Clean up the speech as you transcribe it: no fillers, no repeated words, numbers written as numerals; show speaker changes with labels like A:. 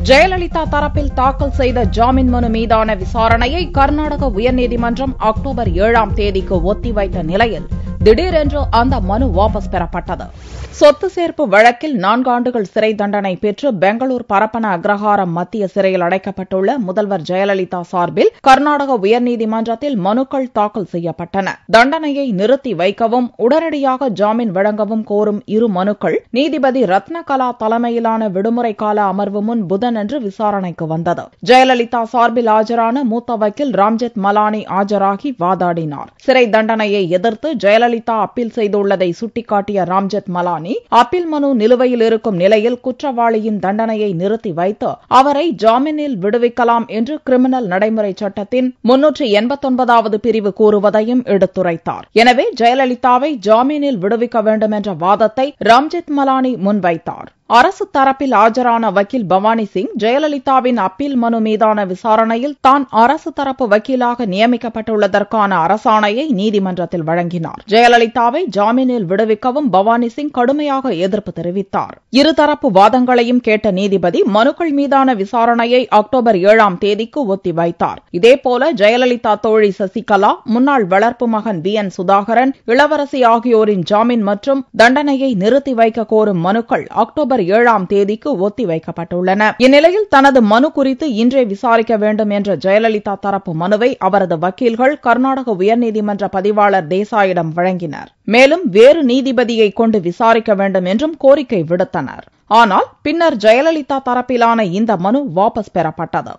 A: ஜெயலலிதா தரப்பில் தாக்கல் செய்த ஜாமீன் மனு மீதான விசாரணையை கர்நாடக உயர்நீதிமன்றம் அக்டோபர் 7ஆம் தேதிக்கு ஒத்திவைத்த நிலையில் திடீரென்று அந்த மனு வாபஸ் பெறப்பட்டது. சொத்து சேர்ப்பு வழக்கில் 4 ஆண்டுகள் சிறை தண்டனை பெற்று பெங்களூர் பரப்பன அக்ரஹாரம் மத்திய சிறையில் அடைக்கப்பட்டுள்ள முதல்வர் ஜெயலலிதா சார்பில் கர்நாடக உயர்நீதிமன்றத்தில் மனுக்கள் தாக்கல் செய்யப்பட்டன. தண்டனையை நிறுத்தி வைக்கவும் உடனடியாக ஜாமீன் வழங்கவும் கோரும் இரு மனுக்கள் நீதிபதி ரத்னகலா தலைமையிலான விடுமுறை கால அமர்வு முன் புதனன்று விசாரணைக்கு வந்தது. ஜெயலலிதா சார்பில் ஆஜரான மூத்த வக்கீல் ராம்ஜெத் மலானி ஆஜராகி வாதாடினார். சிறை தண்டனையை எதிர்த்து ஜெயலலிதா அப்பீல் செய்துள்ளதை சுட்டிக்காட்டிய ராம்ஜெத் மலானி அப்பீல் மனு நிலுவையில் இருக்கும் நிலையில் குற்றவாளியின் தண்டனையை நிறுத்தி வைத்து அவரை ஜாமீனில் விடுவிக்கலாம் என்று கிரிமினல் நடைமுறை சட்டத்தின் 389வது பிரிவு கூறுவதையும் எடுத்துரைத்தார். எனவே ஜெயலலிதாவை ஜாமீனில் விடுவிக்க வேண்டும் என்ற வாதத்தை ராம்ஜெத் மலானி முன்வைத்தார். அரசு தரப்பில் ஆஜரான வக்கீல் பவானி சிங் ஜெயலலிதாவின் அப்பீல் மனு மீதான விசாரணையில் தான் அரசு தரப்பு வக்கீலாக நியமிக்கப்பட்டுள்ளதற்கான அரசாணையை நீதிமன்றத்தில் வழங்கினார். ஜெயலலிதாவை ஜாமீனில் விடுவிக்கவும் பவானி சிங் கடுமையாக எதிர்ப்பு தெரிவித்தார். இருதரப்பு வாதங்களையும் கேட்ட நீதிபதி மனுக்கள் மீதான விசாரணையை அக்டோபர் 7ஆம் தேதிக்கு ஒத்திவைத்தார். இதேபோல ஜெயலலிதா தோழி சசிகலா, முன்னாள் வளர்ப்பு மகன் VN சுதாகரன், இளவரசி ஆகியோரின் ஜாமீன் மற்றும் தண்டனையை நிறுத்தி வைக்க கோரும் மனுக்கள் அக்டோபர் 7ஆம் தேதிக்கு ஒத்திவைக்கப்பட்டுள்ளன. இந்நிலையில் தனது மனு குறித்து இன்றே விசாரிக்க வேண்டும் என்ற ஜெயலலிதா தரப்பு மனுவை அவரது வக்கீல்கள் கர்நாடக உயர்நீதிமன்ற பதிவாளர் தேசாயிடம் வழங்கினர். மேலும் வேறு நீதிபதியை கொண்டு விசாரிக்க வேண்டும் என்றும் கோரிக்கை விடுத்தனர். ஆனால் பின்னர் ஜெயலலிதா தரப்பிலான இந்த மனு வாபஸ் பெறப்பட்டது.